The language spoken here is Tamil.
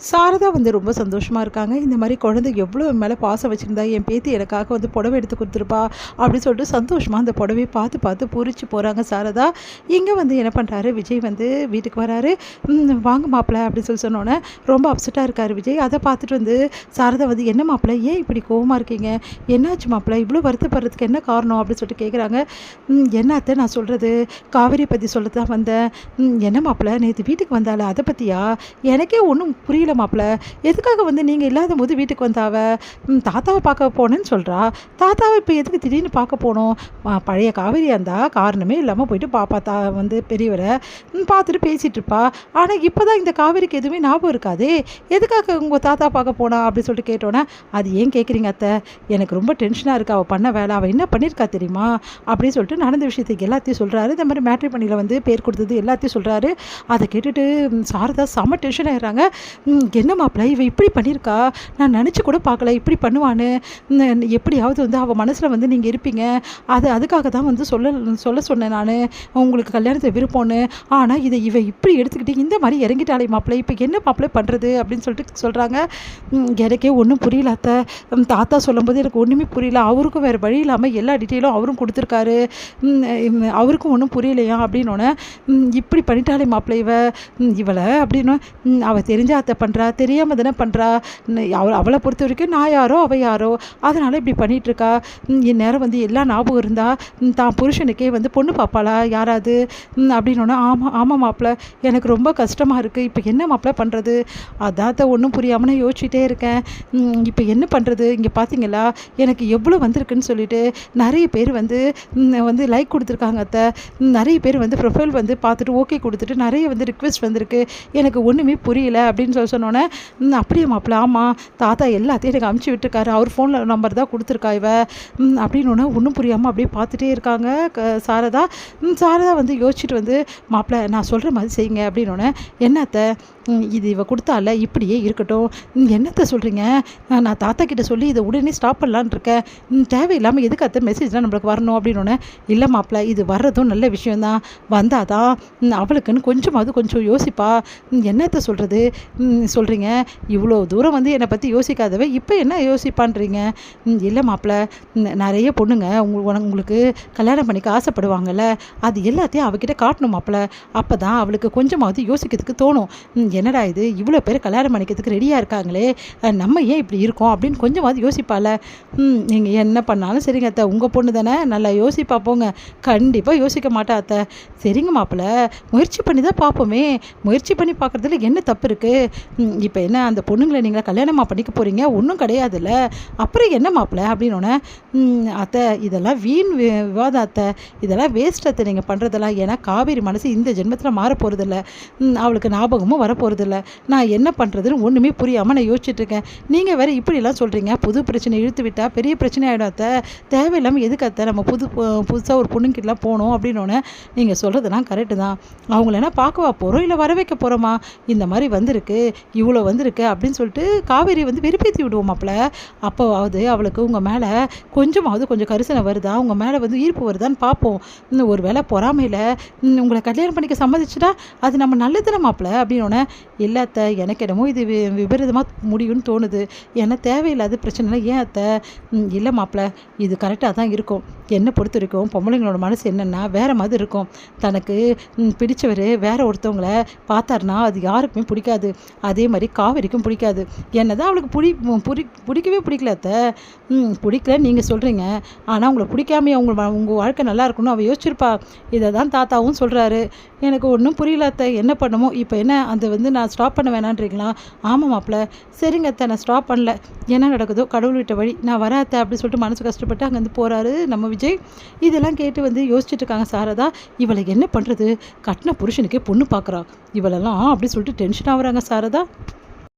சாரதா ரொம்ப சந்தோஷமாக இருக்காங்க. இந்த மாதிரி குழந்தை எவ்வளோ என் மேலே பாசம் வச்சுருந்தா, என் பேத்தி எனக்காக புடவை எடுத்து கொடுத்துருப்பா அப்படின்னு சொல்லிட்டு சந்தோஷமாக அந்த புடவையை பார்த்து பார்த்து பூரிச்சு போகிறாங்க சாரதா. இங்கே என்ன பண்ணுறாரு விஜய் வீட்டுக்கு வராரு. வாங்க மாப்பிள்ளை அப்படின்னு சொன்னோன்னே ரொம்ப அப்செட்டாக இருக்கார் விஜய். அதை பார்த்துட்டு சாரதா என்ன மாப்பிள்ளை ஏன் இப்படி கோவமாக இருக்கீங்க, என்னாச்சு மாப்பிள்ளை இவ்வளோ வருத்தப்படுறதுக்கு என்ன காரணம் அப்படின்னு சொல்லிட்டு கேட்குறாங்க. என்னத்தை நான் சொல்கிறது, காவேரி பற்றி சொல்ல தான் வந்தேன். என்ன மாப்பிள்ளை நேற்று வீட்டுக்கு வந்தால அதை பற்றியா, எனக்கே ஒன்றும் புரியல மாப்பிள்ள, எதுக்காக நீங்கள் இல்லாத போது வீட்டுக்கு வந்தாவ, தாத்தாவை பார்க்க போனேன்னு சொல்கிறா, தாத்தாவை இப்போ எதுக்கு திடீர்னு பார்க்க போனோம், பழைய காவேரியாக இருந்தால் காரணமே இல்லாமல் போயிட்டு பாப்பா பெரியவரை பார்த்துட்டு பேசிகிட்டு இருப்பா. ஆனால் இப்போ தான் இந்த காவேரிக்கு எதுவுமே ஞாபகம் இருக்காதே, எதுக்காக உங்கள் தாத்தா பார்க்க போனா அப்படின்னு சொல்லிட்டு கேட்டோன்னே, அது ஏன் கேட்குறீங்க அத்தை, எனக்கு ரொம்ப டென்ஷனாக இருக்குது, அவள் பண்ண வேலை, அவள் என்ன பண்ணியிருக்கா தெரியுமா அப்படின்னு சொல்லிட்டு நடந்த விஷயத்துக்கு எல்லாத்தையும் சொல்கிறாரு. இந்த மாதிரி மேட்ரிமோனியில் பேர் கொடுத்தது எல்லாத்தையும் சொல்கிறாரு. அதை கேட்டுட்டு சாரதா செம்ம டென்ஷன் ஆகிடுறாங்க. என்ன மாப்பிள்ளை இவ இப்படி பண்ணியிருக்கா, நான் நினச்சி கூட பார்க்கல இப்படி பண்ணுவான்னு, எப்படியாவது அவள் மனசில் நீங்கள் இருப்பீங்க, அதுக்காக தான் சொல்ல சொன்னேன் நான், உங்களுக்கு கல்யாணத்தை விருப்பம்னு. ஆனால் இவ இப்படி எடுத்துக்கிட்டு இந்த மாதிரி இறங்கிட்டாலே மாப்பிள்ளை, இப்போ என்ன மாப்பிள்ளை பண்ணுறது அப்படின்னு சொல்லிட்டு சொல்கிறாங்க. எனக்கே ஒன்றும் புரியல அத்தை, தாத்தா சொல்லும்போது எனக்கு ஒன்றுமே புரியல, அவருக்கும் வேறு வழி இல்லாமல் எல்லா டீட்டெயிலும் அவரும் கொடுத்துருக்காரு, அவருக்கும் ஒன்றும் புரியலையா அப்படின்னோடனே, இப்படி பண்ணிட்டாலே மாப்பிள்ளை இவளை அப்படின்னு அவள் தெரிஞ்ச அத்தை பண்ணுறா, தெரியாமல் தானே பண்ணுறா, அவளை பொறுத்த வரைக்கும் நான் யாரோ அவள் யாரோ, அதனால் இப்படி பண்ணிகிட்ருக்கா, என் நேரம் எல்லா ஞாபகம் இருந்தால் தான் புருஷனுக்கே பொண்ணு பார்ப்பாளா யாராவது அப்படின்னோன்னா, ஆமாம் மாப்பிள்ளை எனக்கு ரொம்ப கஷ்டமாக இருக்குது, இப்போ என்ன மாப்பிள்ளை பண்ணுறது, அதான் ஒன்றும் புரியாமல் நான் யோசிச்சுட்டே இருக்கேன், இப்போ என்ன பண்ணுறது, இங்கே பார்த்தீங்களா எனக்கு எவ்வளோ வந்திருக்குன்னு சொல்லிட்டு நிறைய பேர் லைக் கொடுத்துருக்காங்க அத்தை, நிறைய பேர் ப்ரொஃபைல் பார்த்துட்டு ஓகே கொடுத்துட்டு நிறைய ரிக்வெஸ்ட் வந்திருக்கு, எனக்கு ஒன்றுமே புரியல அப்படின்னு சொன்னோன்னே, அப்படியே மாப்பிள்ள ஆமாம் தாத்தா எல்லாத்தையும் எனக்கு அமுச்சு விட்டுருக்காரு, அவர் ஃபோனில் நம்பர் தான் கொடுத்துருக்கா இவ அப்படின்னு ஒன்றும் புரியாமல் அப்படியே பார்த்துட்டே இருக்காங்க சாரதா. சாரதா யோசிச்சுட்டு மாப்பிள்ள நான் சொல்கிற மாதிரி செய்யுங்க அப்படின்னோடனே, என்னத்தை இது இவ கொடுத்தால இப்படியே இருக்கட்டும், என்னத்தை சொல்கிறீங்க, நான் தாத்தா கிட்ட சொல்லி இதை உடனே ஸ்டாப் பண்ணலான் இருக்கேன், தேவையில்லாமல் எதுக்கு அத்தை மெசேஜ்லாம் நம்மளுக்கு வரணும் அப்படின்னோடனே, இல்லை மாப்பிள்ள இது வர்றதும் நல்ல விஷயந்தான், வந்தாதான் அவளுக்குன்னு கொஞ்சம் யோசிப்பா, என்னத்தை சொல்கிறது சொல்கிறீங்க, இவ்வளோ தூரம் என்னை பற்றி யோசிக்காதவ இப்போ என்ன யோசிப்பான்றீங்க, இல்லை மாப்பிள்ள நிறைய பொண்ணுங்க உங்களுக்கு கல்யாணம் பண்ணிக்க ஆசைப்படுவாங்கல்ல, அது எல்லாத்தையும் அவகிட்ட காட்டணும் மாப்பிள்ள, அப்போ தான் அவளுக்கு கொஞ்சமாவது யோசிக்கிறதுக்கு தோணும், என்னடா இது இவ்வளோ பேர் கல்யாணம் பண்ணிக்கிறதுக்கு ரெடியாக இருக்காங்களே, நம்ம ஏன் இப்படி இருக்கோம் அப்படின்னு கொஞ்சமாவது யோசிப்பால, நீங்கள் என்ன பண்ணாலும் சரிங்க அத்தை, உங்கள் பொண்ணு தானே நல்லா யோசிப்பா போங்க, கண்டிப்பாக யோசிக்க மாட்டா அத்தை, சரிங்க மாப்பிள்ள முயற்சி பண்ணி தான் பார்ப்போமே, முயற்சி பண்ணி பார்க்குறதுல என்ன தப்பு இருக்குது, இப்போ என்ன அந்த பொண்ணுங்களை நீங்கள் கல்யாணமாக பண்ணிக்க போகிறீங்க ஒன்றும் கிடையாதுல்ல, அப்புறம் என்ன மாப்பிள்ள அப்படின்னோடனே, அத்தை இதெல்லாம் வீண் விவாதம் அத்தை, இதெல்லாம் வேஸ்ட் அத்தை நீங்கள் பண்ணுறதெல்லாம், ஏன்னா காவேரி மனசு இந்த ஜென்மத்தில் மாற போகிறதில்ல, அவளுக்கு ஞாபகமும் வரப்போகிறதில்ல, நான் என்ன பண்ணுறதுன்னு ஒன்றுமே புரியாமல் நான் யோசிச்சுட்ருக்கேன், நீங்கள் வேறு இப்படிலாம் சொல்கிறீங்க, புது பிரச்சனை இழுத்து விட்டால் பெரிய பிரச்சனை ஆகிடும் அத்தை, தேவையில்லாமல் எதுக்கு அத்தை நம்ம புதுசாக ஒரு பொண்ணுங்கிட்டலாம் போகணும் அப்படின்னோடனே, நீங்கள் சொல்கிறதுலாம் கரெக்டு தான், அவங்கள என்ன பார்க்கவா போகிறோம் இல்லை வர வைக்க போகிறோமா, இந்த மாதிரி வந்திருக்கு இவ்வளோ வந்திருக்கு அப்படின்னு சொல்லிட்டு காவேரி வெறுப்பேற்றி விடுவோம் மாப்பிள்ள, அப்போவாவது அவளுக்கு உங்கள் மேலே கொஞ்சம் கரிசனை வருதா, உங்கள் மேலே ஈர்ப்பு வருதான்னு பார்ப்போம், ஒரு வேளை பொறாமையில் உங்களை கல்யாணம் பண்ணிக்க சம்மதிச்சுட்டா அது நம்ம நல்லதுன மாப்பிள்ள அப்படின்னோடனே, இல்லை அத்தை எனக்கு என்னமோ இது விபரீதமாக முடியும்னு தோணுது, ஏன்னா தேவையில்லாத பிரச்சனை ஏன் அத்தை, இல்லை மாப்பிள்ள இது கரெக்டாக தான் இருக்கும், என்னை பொறுத்த வரைக்கும் பொம்பளைங்களோட மனசு என்னென்னா வேறு மாதிரி இருக்கும், தனக்கு பிடிச்சவர் வேற ஒருத்தவங்கள பார்த்தாருனா அது யாருக்குமே பிடிக்காது, அதே மாதிரி காவேரிக்கும் பிடிக்காது, என்ன தான் அவளுக்கு பிடிக்கவே பிடிக்கல அத்தை, பிடிக்கல நீங்கள் சொல்கிறீங்க, ஆனால் உங்களை பிடிக்காமையே உங்கள் வாழ்க்கை நல்லா இருக்கணும் அவள் யோசிச்சிருப்பா, இதை தான் தாத்தாவும் சொல்கிறாரு, எனக்கு ஒன்றும் புரியல அத்தை என்ன பண்ணுமோ, இப்போ என்ன அந்த நான் ஸ்டாப் பண்ண வேணான்றீங்களா, ஆமாம் மாப்பிள்ள சரிங்க அத்தை நான் ஸ்டாப் பண்ணல, என்ன நடக்குதோ கடவுள் விட்ட வழி, நான் வர அத்தை அப்படின்னு சொல்லிட்டு மனசு கஷ்டப்பட்டு அங்கேருந்து போகிறாரு நம்ம விஜய். இதெல்லாம் கேட்டு யோசிச்சுட்டு இருக்காங்க சாரதா, இவளை என்ன பண்ணுறது, கட்டின புருஷனுக்கே பொண்ணு பார்க்குறா இவளெல்லாம் அப்படி சொல்லிட்டு டென்ஷன் ஆகுறாங்க சாரதா.